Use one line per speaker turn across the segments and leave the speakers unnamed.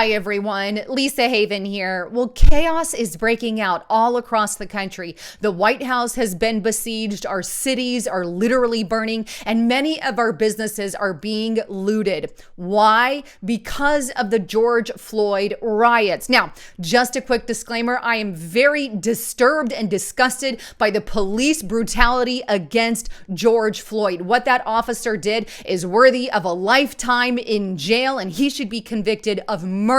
Hi everyone, Lisa Haven here. Well, chaos is breaking out all across the country. The White House has been besieged, our cities are literally burning, and many of our businesses are being looted. Why? Because of the George Floyd riots. Now, just a quick disclaimer, I am very disturbed and disgusted by the police brutality against George Floyd. What that officer did is worthy of a lifetime in jail, and he should be convicted of murder.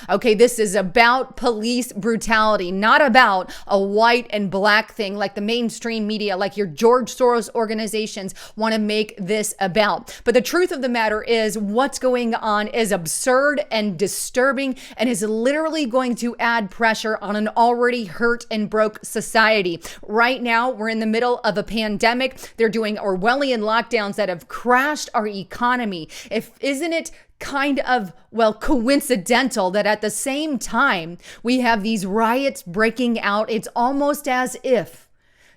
Okay, this is about police brutality, not about a white and black thing like the mainstream media, like your George Soros organizations want to make this about. But the truth of the matter is what's going on is absurd and disturbing and is literally going to add pressure on an already hurt and broke society. Right now, we're in the middle of a pandemic. They're doing Orwellian lockdowns that have crashed our economy. Isn't it kind of, well, coincidental that at the same time we have these riots breaking out? It's almost as if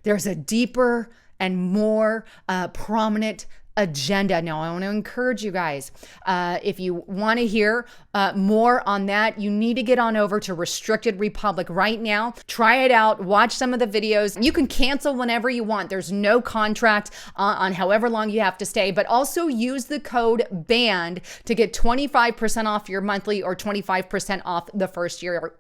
there's a deeper and more prominent agenda. Now, I want to encourage you guys, if you want to hear more on that, you need to get on over to Restricted Republic right now. Try it out. Watch some of the videos. You can cancel whenever you want. There's no contract on however long you have to stay, but also use the code BAND to get 25% off your monthly or 25% off the first year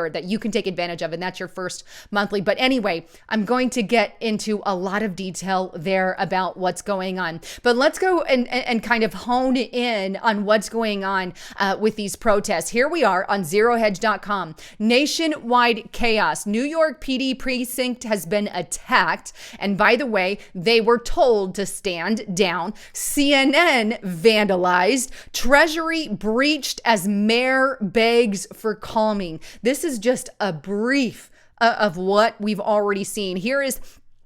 that you can take advantage of, and that's your first monthly. But anyway, I'm going to get into a lot of detail there about what's going on. But let's go and kind of hone in on what's going on with these protests. Here we are on zerohedge.com. Nationwide chaos. New York PD precinct has been attacked. And by the way, they were told to stand down. CNN vandalized. Treasury breached as mayor begs for calming. This is just a brief of what we've already seen. Here is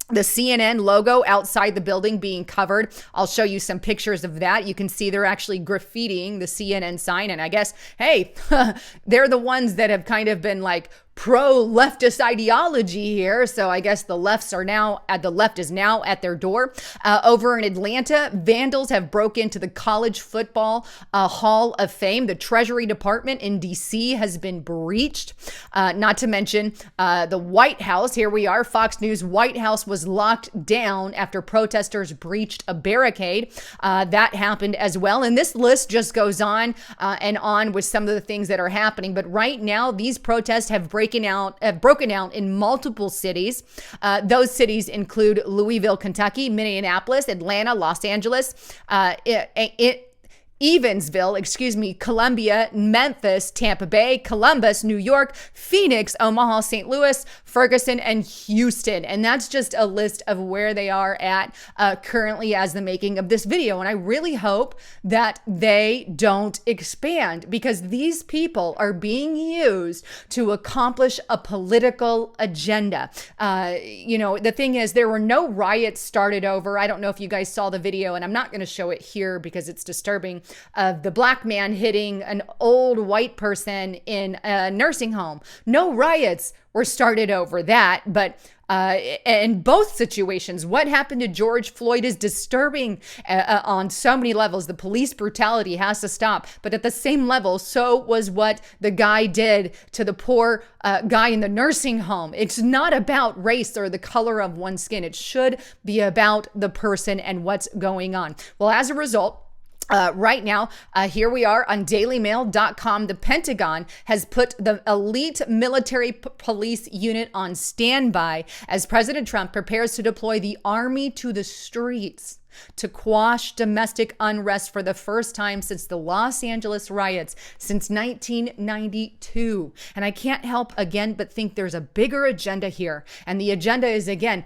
the CNN logo outside the building being covered. I'll show you some pictures of that. You can see they're actually graffitiing the CNN sign. And I guess, hey, they're the ones that have kind of been like pro-leftist ideology here. So I guess the left is now at their door. Over in Atlanta, vandals have broke into the College Football Hall of Fame. The Treasury Department in DC has been breached. Not to mention the White House. Here we are. Fox News White House was locked down after protesters breached a barricade. That happened as well. And this list just goes on and on with some of the things that are happening. But right now, these protests have broken out in multiple cities. Those cities include Louisville, Kentucky, Minneapolis, Atlanta, Los Angeles, Evansville, Columbia, Memphis, Tampa Bay, Columbus, New York, Phoenix, Omaha, St. Louis, Ferguson, and Houston. And that's just a list of where they are at currently as the making of this video. And I really hope that they don't expand, because these people are being used to accomplish a political agenda. The thing is, there were no riots started over. I don't know if you guys saw the video, and I'm not going to show it here because it's disturbing, of the black man hitting an old white person in a nursing home. No riots were started over that, but in both situations, what happened to George Floyd is disturbing on so many levels. The police brutality has to stop, but at the same level, so was what the guy did to the poor guy in the nursing home. It's not about race or the color of one's skin. It should be about the person and what's going on. Well, as a result, right now, here we are on dailymail.com. The Pentagon has put the elite military police unit on standby as President Trump prepares to deploy the army to the streets to quash domestic unrest for the first time since the Los Angeles riots since 1992. And I can't help again but think there's a bigger agenda here. And the agenda is, again,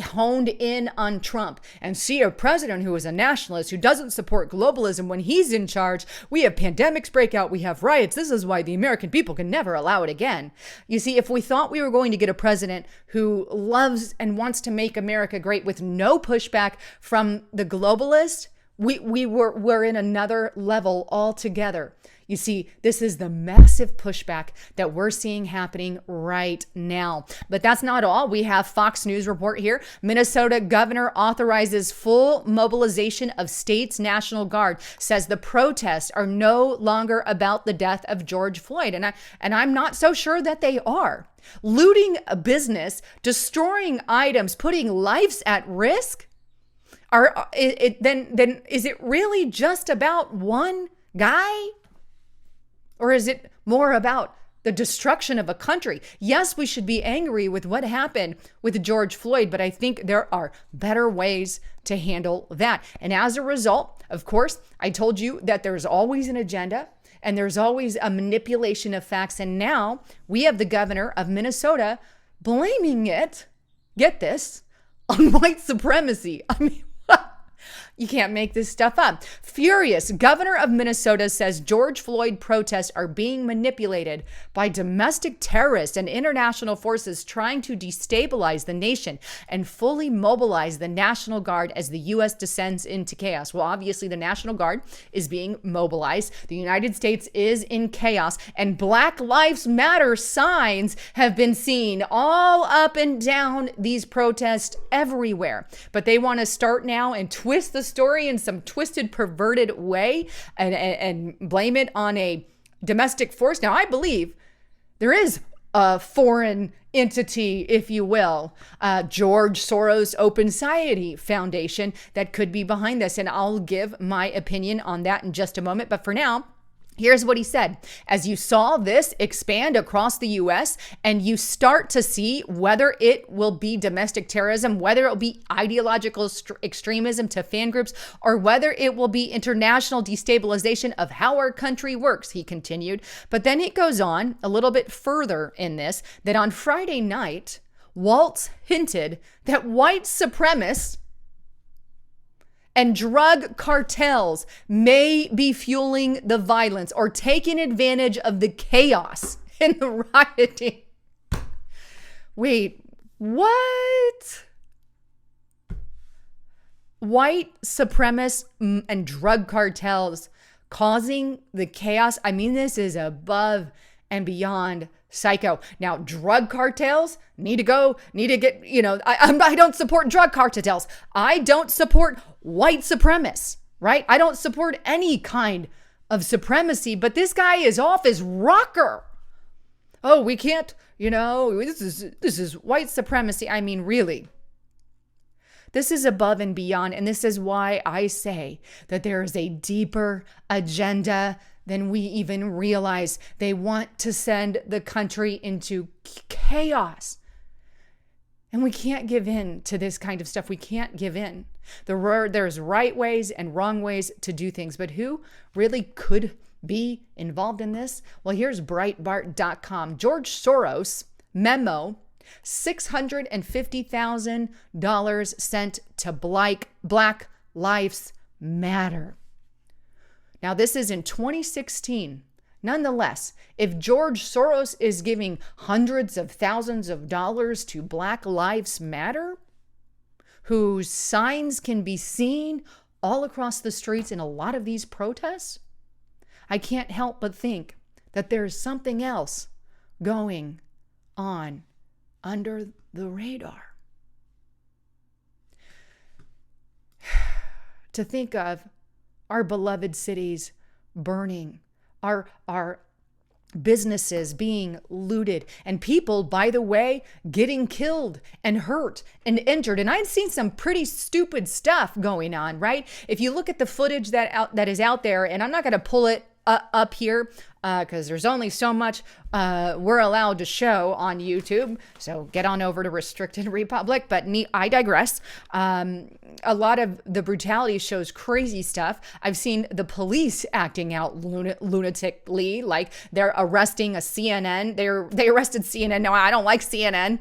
honed in on Trump. And see a president who is a nationalist, who doesn't support globalism when he's in charge. We have pandemics break out. We have riots. This is why the American people can never allow it again. You see, if we thought we were going to get a president who loves and wants to make America great with no pushback from the globalists, we're in another level altogether. You see, this is the massive pushback that we're seeing happening right now. But that's not all. We have Fox News report here. Minnesota governor authorizes full mobilization of state's National Guard, says the protests are no longer about the death of George Floyd. And I'm not so sure that they are. Looting a business, destroying items, putting lives at risk. Then is it really just about one guy? Or is it more about the destruction of a country? Yes, we should be angry with what happened with George Floyd, but I think there are better ways to handle that. And as a result, of course, I told you that there's always an agenda and there's always a manipulation of facts. And now we have the governor of Minnesota blaming it, get this, on white supremacy. I mean, you can't make this stuff up. Furious, governor of Minnesota says George Floyd protests are being manipulated by domestic terrorists and international forces trying to destabilize the nation and fully mobilize the National Guard as the U.S. descends into chaos. Well, obviously, the National Guard is being mobilized. The United States is in chaos, and Black Lives Matter signs have been seen all up and down these protests everywhere. But they want to start now and twist the story in some twisted, perverted way and blame it on a domestic force. Now, I believe there is a foreign entity, if you will, George Soros Open Society Foundation that could be behind this. And I'll give my opinion on that in just a moment. But for now, here's what he said. As you saw this expand across the U.S. and you start to see whether it will be domestic terrorism, whether it will be ideological extremism to fan groups, or whether it will be international destabilization of how our country works, he continued. But then it goes on a little bit further in this, that on Friday night, Waltz hinted that white supremacists and drug cartels may be fueling the violence or taking advantage of the chaos in the rioting. Wait, what? White supremacists and drug cartels causing the chaos? I mean, this is above and beyond psycho. Now, drug cartels need to get, I don't support drug cartels. I don't support white supremacists, right? I don't support any kind of supremacy, but this guy is off his rocker. Oh, we can't, this is white supremacy. I mean, really. This is above and beyond, and this is why I say that there is a deeper agenda than we even realize. They want to send the country into chaos. And we can't give in to this kind of stuff. We can't give in. There's right ways and wrong ways to do things, but who really could be involved in this? Well, here's Breitbart.com. George Soros memo, $650,000 sent to Black Lives Matter. Now, this is in 2016. Nonetheless, if George Soros is giving hundreds of thousands of dollars to Black Lives Matter, whose signs can be seen all across the streets in a lot of these protests, I can't help but think that there's something else going on under the radar. To think of our beloved cities burning, our businesses being looted, and people, by the way, getting killed and hurt and injured. And I've seen some pretty stupid stuff going on, right? If you look at the footage that is out there, and I'm not going to pull it up here because there's only so much we're allowed to show on YouTube. So get on over to Restricted Republic. But I digress. A lot of the brutality shows crazy stuff. I've seen the police acting out lunatically, like they're arresting a CNN. They arrested CNN. No, I don't like CNN.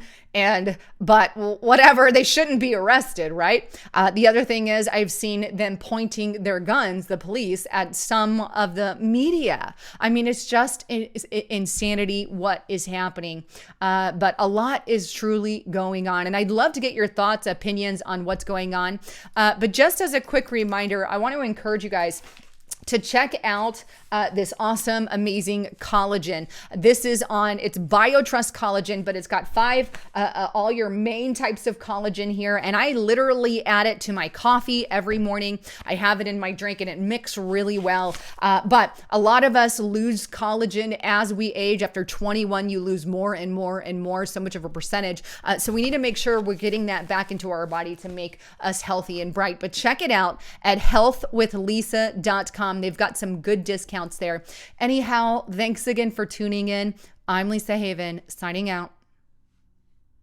But whatever, they shouldn't be arrested, right? The other thing is I've seen them pointing their guns, the police, at some of the media. I mean, it's just insanity what is happening. But a lot is truly going on. And I'd love to get your thoughts, opinions on what's going on. But just as a quick reminder, I want to encourage you guys to check out this awesome, amazing collagen. This is it's BioTrust collagen, but it's got all your main types of collagen here. And I literally add it to my coffee every morning. I have it in my drink and it mixes really well. But a lot of us lose collagen as we age. After 21, you lose more and more and more, so much of a percentage. So we need to make sure we're getting that back into our body to make us healthy and bright. But check it out at healthwithlisa.com. They've got some good discounts there. Anyhow, thanks again for tuning in. I'm Lisa Haven, signing out.